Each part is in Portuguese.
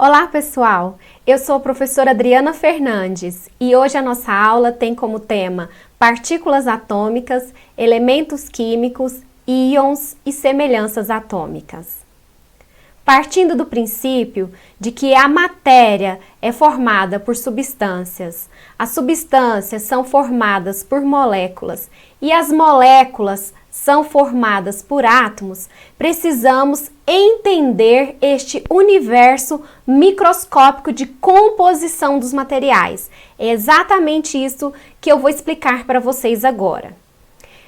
Olá pessoal, eu sou a professora Adriana Fernandes e hoje a nossa aula tem como tema partículas atômicas, elementos químicos, íons e semelhanças atômicas. Partindo do princípio de que a matéria é formada por substâncias, as substâncias são formadas por moléculas e as moléculas são formadas por átomos, precisamos entender este universo microscópico de composição dos materiais. É exatamente isso que eu vou explicar para vocês agora.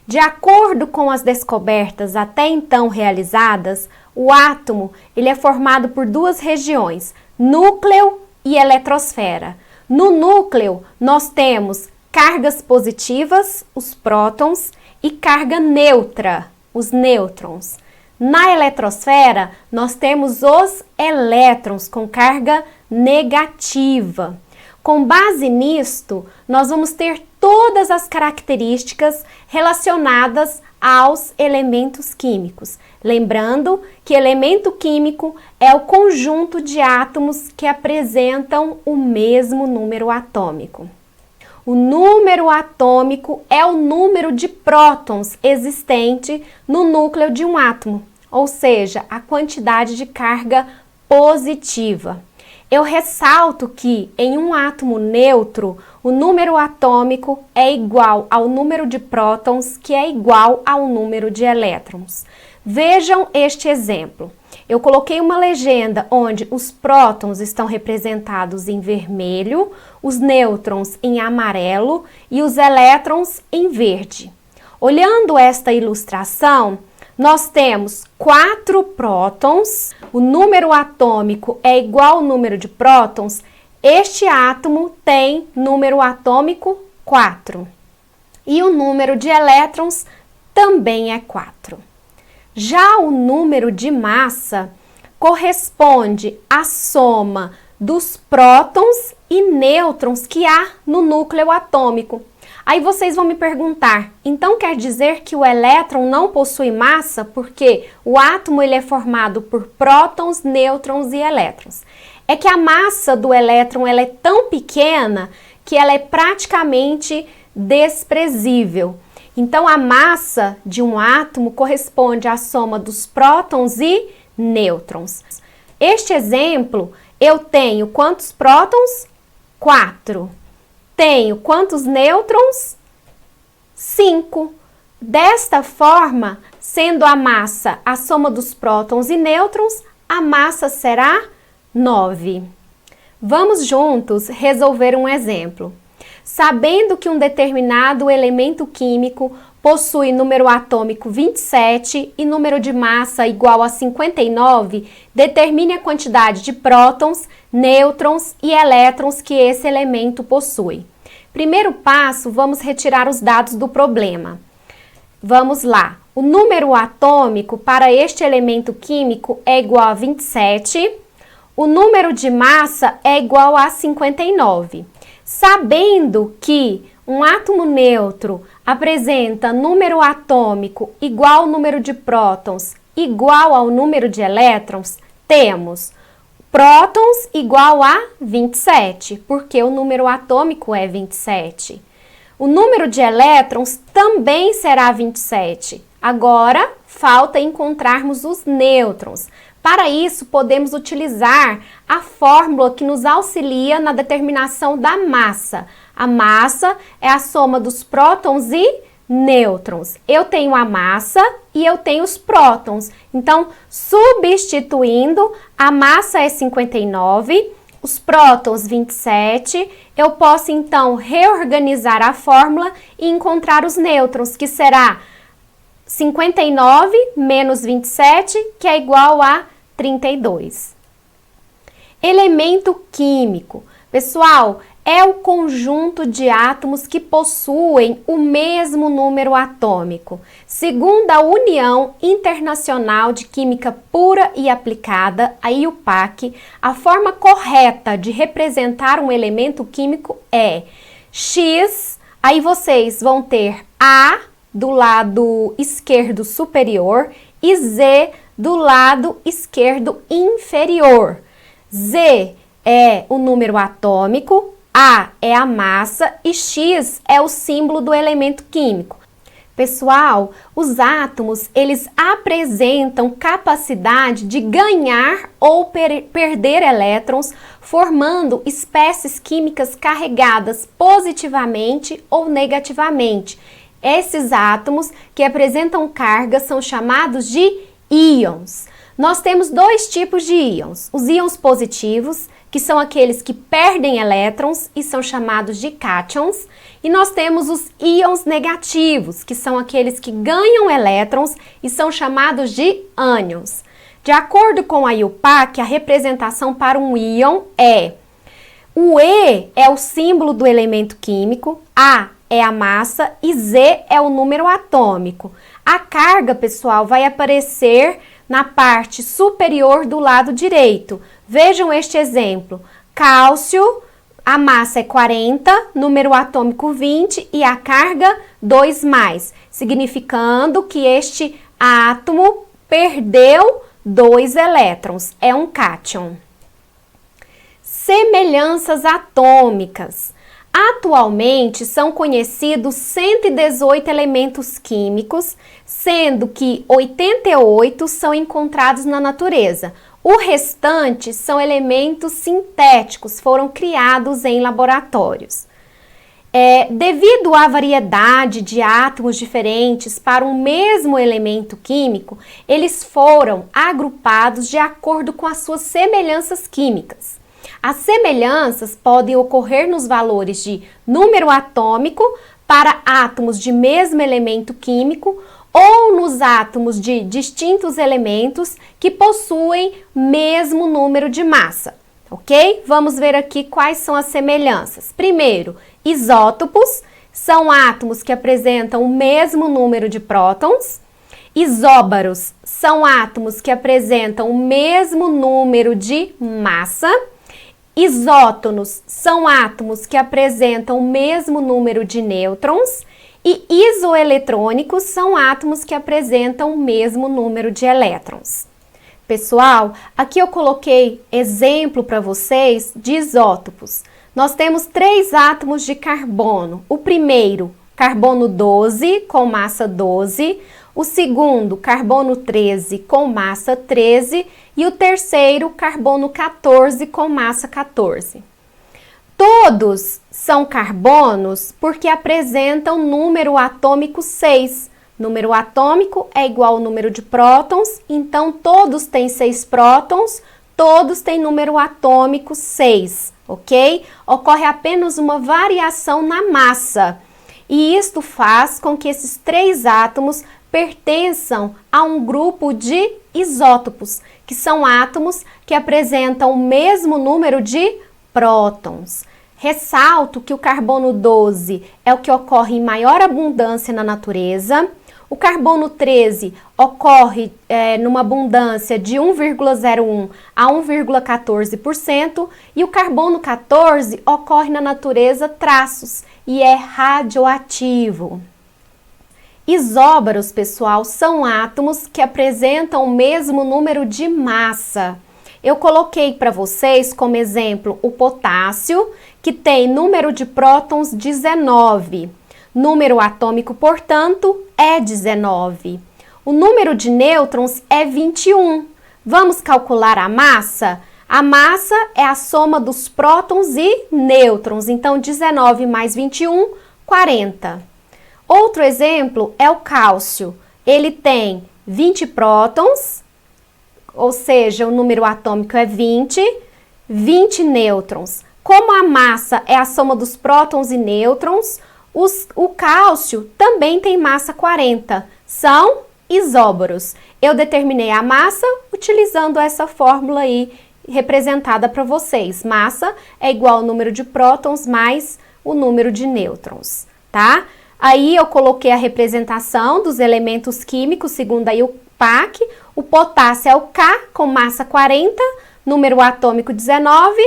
De acordo com as descobertas até então realizadas, o átomo ele é formado por duas regiões, núcleo e eletrosfera. No núcleo, nós temos cargas positivas, os prótons, e carga neutra, os nêutrons. Na eletrosfera, nós temos os elétrons com carga negativa. Com base nisto, nós vamos ter todas as características relacionadas aos elementos químicos. Lembrando que elemento químico é o conjunto de átomos que apresentam o mesmo número atômico. O número atômico é o número de prótons existente no núcleo de um átomo, ou seja, a quantidade de carga positiva. Eu ressalto que em um átomo neutro, o número atômico é igual ao número de prótons, que é igual ao número de elétrons. Vejam este exemplo. Eu coloquei uma legenda onde os prótons estão representados em vermelho, os nêutrons em amarelo e os elétrons em verde. Olhando esta ilustração, nós temos 4 prótons, o número atômico é igual ao número de prótons, este átomo tem número atômico 4 e o número de elétrons também é 4. Já o número de massa corresponde à soma dos prótons e nêutrons que há no núcleo atômico. Aí vocês vão me perguntar, então quer dizer que o elétron não possui massa porque o átomo ele é formado por prótons, nêutrons e elétrons? É que a massa do elétron ela é tão pequena que ela é praticamente desprezível. Então, a massa de um átomo corresponde à soma dos prótons e nêutrons. Este exemplo, eu tenho quantos prótons? 4. Tenho quantos nêutrons? 5. Desta forma, sendo a massa a soma dos prótons e nêutrons, a massa será 9. Vamos juntos resolver um exemplo. Sabendo que um determinado elemento químico possui número atômico 27 e número de massa igual a 59, determine a quantidade de prótons, nêutrons e elétrons que esse elemento possui. Primeiro passo, vamos retirar os dados do problema. Vamos lá. O número atômico para este elemento químico é igual a 27, o número de massa é igual a 59. Sabendo que um átomo neutro apresenta número atômico igual ao número de prótons igual ao número de elétrons, temos prótons igual a 27, porque o número atômico é 27. O número de elétrons também será 27. Agora, falta encontrarmos os nêutrons. Para isso, podemos utilizar a fórmula que nos auxilia na determinação da massa. A massa é a soma dos prótons e nêutrons. Eu tenho a massa e eu tenho os prótons. Então, substituindo, a massa é 59, os prótons 27. Eu posso, então, reorganizar a fórmula e encontrar os nêutrons, que será 59 menos 27, que é igual a 32. Elemento químico. Pessoal, é o conjunto de átomos que possuem o mesmo número atômico. Segundo a União Internacional de Química Pura e Aplicada, a IUPAC, a forma correta de representar um elemento químico é X, aí vocês vão ter A do lado esquerdo superior e Z do lado esquerdo inferior. Z é o número atômico, A é a massa e X é o símbolo do elemento químico. Pessoal, os átomos, eles apresentam capacidade de ganhar ou perder elétrons, formando espécies químicas carregadas positivamente ou negativamente. Esses átomos que apresentam carga são chamados de íons. Nós temos dois tipos de íons, os íons positivos, que são aqueles que perdem elétrons e são chamados de cátions, e nós temos os íons negativos, que são aqueles que ganham elétrons e são chamados de ânions. De acordo com a IUPAC, a representação para um íon é: o E é o símbolo do elemento químico, A é a massa e Z é o número atômico. A carga, pessoal, vai aparecer na parte superior do lado direito. Vejam este exemplo. Cálcio, a massa é 40, número atômico 20 e a carga 2+, significando que este átomo perdeu 2 elétrons. É um cátion. Semelhanças atômicas. Atualmente são conhecidos 118 elementos químicos, sendo que 88 são encontrados na natureza. O restante são elementos sintéticos, foram criados em laboratórios. Devido à variedade de átomos diferentes para um mesmo elemento químico, eles foram agrupados de acordo com as suas semelhanças químicas. As semelhanças podem ocorrer nos valores de número atômico para átomos de mesmo elemento químico ou nos átomos de distintos elementos que possuem mesmo número de massa, ok? Vamos ver aqui quais são as semelhanças. Primeiro, isótopos são átomos que apresentam o mesmo número de prótons. Isóbaros são átomos que apresentam o mesmo número de massa. Isótonos são átomos que apresentam o mesmo número de nêutrons e isoeletrônicos são átomos que apresentam o mesmo número de elétrons. Pessoal, aqui eu coloquei exemplo para vocês de isótopos. Nós temos 3 átomos de carbono. O primeiro, carbono 12 com massa 12. O segundo, carbono 13 com massa 13 e o terceiro, carbono 14 com massa 14. Todos são carbonos porque apresentam número atômico 6. Número atômico é igual ao número de prótons, então todos têm 6 prótons, todos têm número atômico 6, ok? Ocorre apenas uma variação na massa e isto faz com que esses 3 átomos pertençam a um grupo de isótopos, que são átomos que apresentam o mesmo número de prótons. Ressalto que o carbono 12 é o que ocorre em maior abundância na natureza. O carbono 13 ocorre numa abundância de 1,01 a 1,14% e o carbono 14 ocorre na natureza traços e é radioativo. Isóbaros, pessoal, são átomos que apresentam o mesmo número de massa. Eu coloquei para vocês como exemplo o potássio, que tem número de prótons 19. Número atômico, portanto, é 19. O número de nêutrons é 21. Vamos calcular a massa? A massa é a soma dos prótons e nêutrons, então 19 mais 21, 40. Outro exemplo é o cálcio. Ele tem 20 prótons, ou seja, o número atômico é 20, 20 nêutrons. Como a massa é a soma dos prótons e nêutrons, o cálcio também tem massa 40. São isóbaros. Eu determinei a massa utilizando essa fórmula aí representada para vocês. Massa é igual ao número de prótons mais o número de nêutrons, tá? Aí eu coloquei a representação dos elementos químicos segundo a IUPAC. O potássio é o K com massa 40, número atômico 19.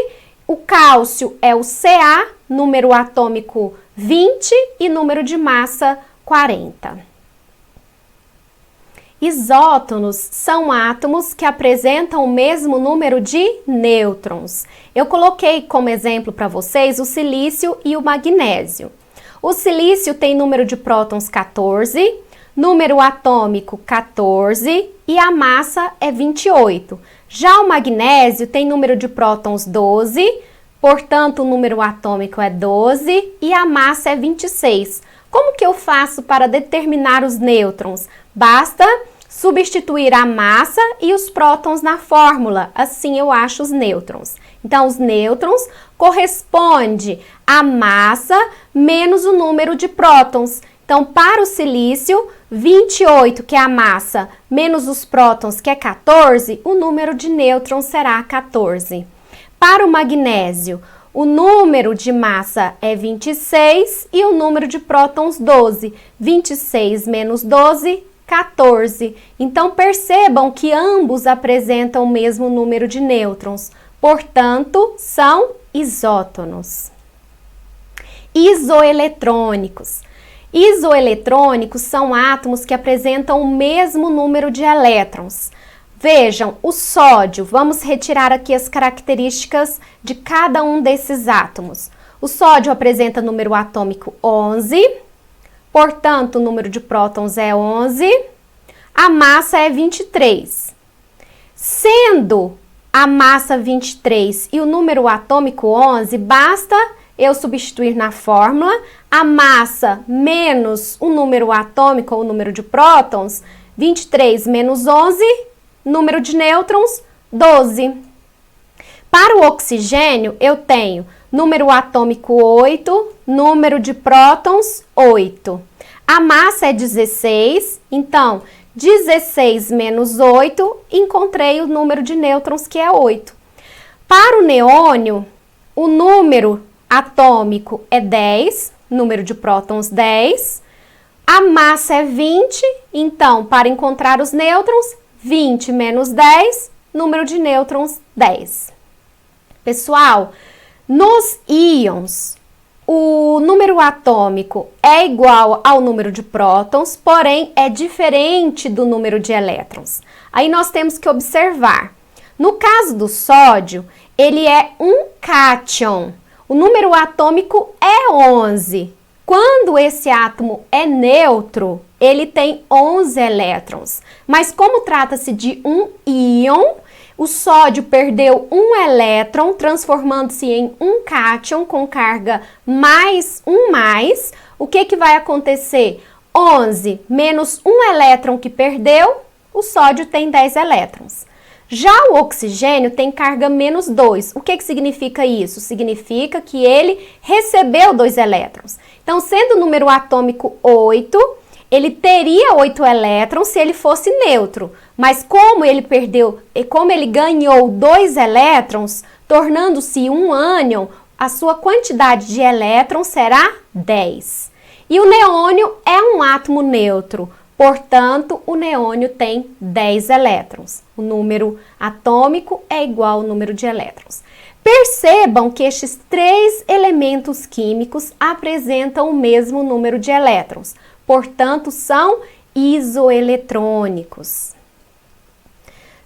O cálcio é o Ca, número atômico 20 e número de massa 40. Isótonos são átomos que apresentam o mesmo número de nêutrons. Eu coloquei como exemplo para vocês o silício e o magnésio. O silício tem número de prótons 14, número atômico 14 e a massa é 28. Já o magnésio tem número de prótons 12, portanto o número atômico é 12 e a massa é 26. Como que eu faço para determinar os nêutrons? Basta substituir a massa e os prótons na fórmula, assim eu acho os nêutrons. Então, os nêutrons correspondem à massa menos o número de prótons. Então, para o silício, 28, que é a massa, menos os prótons, que é 14, o número de nêutrons será 14. Para o magnésio, o número de massa é 26 e o número de prótons 12. 26 menos 12, 14. Então, percebam que ambos apresentam o mesmo número de nêutrons. Portanto, são isótonos. Isoeletrônicos. Isoeletrônicos são átomos que apresentam o mesmo número de elétrons. Vejam, o sódio, vamos retirar aqui as características de cada um desses átomos. O sódio apresenta número atômico 11, portanto, o número de prótons é 11, a massa é 23. Sendo a massa 23 e o número atômico 11, basta eu substituir na fórmula a massa menos o número atômico ou o número de prótons, 23 menos 11, número de nêutrons, 12. Para o oxigênio, eu tenho número atômico 8, número de prótons, 8. A massa é 16, então, 16 menos 8, encontrei o número de nêutrons, que é 8. Para o neônio, o número atômico é 10, número de prótons 10, a massa é 20, então, para encontrar os nêutrons, 20 menos 10, número de nêutrons 10. Pessoal, nos íons, o número atômico é igual ao número de prótons, porém é diferente do número de elétrons. Aí nós temos que observar. No caso do sódio, ele é um cátion. O número atômico é 11. Quando esse átomo é neutro, ele tem 11 elétrons. Mas como trata-se de um íon, o sódio perdeu um elétron, transformando-se em um cátion com carga mais um mais. O que vai acontecer? 11 menos um elétron que perdeu, o sódio tem 10 elétrons. Já o oxigênio tem carga menos 2. O que significa isso? Significa que ele recebeu 2 elétrons. Então, sendo o número atômico 8, ele teria 8 elétrons se ele fosse neutro. Mas como ele ganhou 2 elétrons, tornando-se um ânion, a sua quantidade de elétrons será 10. E o neônio é um átomo neutro. Portanto, o neônio tem 10 elétrons. O número atômico é igual ao número de elétrons. Percebam que estes 3 elementos químicos apresentam o mesmo número de elétrons. Portanto, são isoeletrônicos.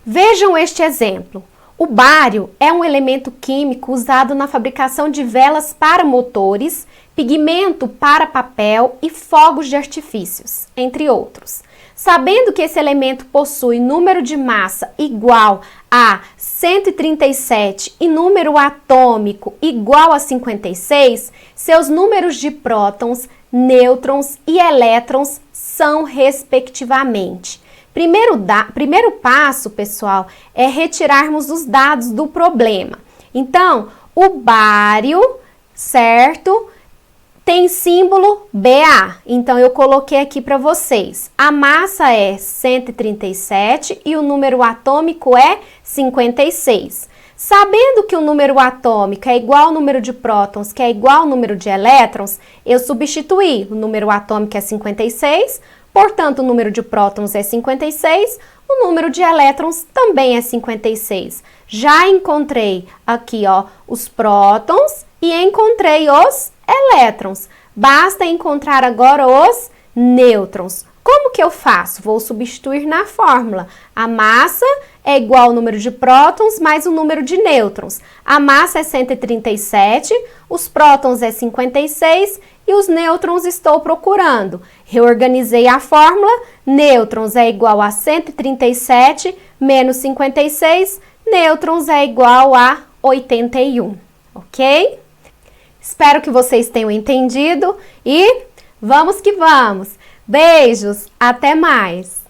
Vejam este exemplo. O bário é um elemento químico usado na fabricação de velas para motores, pigmento para papel e fogos de artifícios, entre outros. Sabendo que esse elemento possui número de massa igual a 137 e número atômico igual a 56, seus números de prótons, nêutrons e elétrons são respectivamente. Primeiro passo, pessoal, é retirarmos os dados do problema. Então, o bário, certo? Tem símbolo Ba. Então, eu coloquei aqui para vocês. A massa é 137 e o número atômico é 56. Sabendo que o número atômico é igual ao número de prótons, que é igual ao número de elétrons, eu substituí. O número atômico é 56, portanto, o número de prótons é 56, o número de elétrons também é 56. Já encontrei aqui, ó, os prótons e encontrei os elétrons. Basta encontrar agora os nêutrons. Como que eu faço? Vou substituir na fórmula. A massa é igual ao número de prótons mais o número de nêutrons. A massa é 137, os prótons é 56 e os nêutrons estou procurando. Reorganizei a fórmula, nêutrons é igual a 137 menos 56, nêutrons é igual a 81, ok? Espero que vocês tenham entendido e vamos que vamos! Beijos, até mais!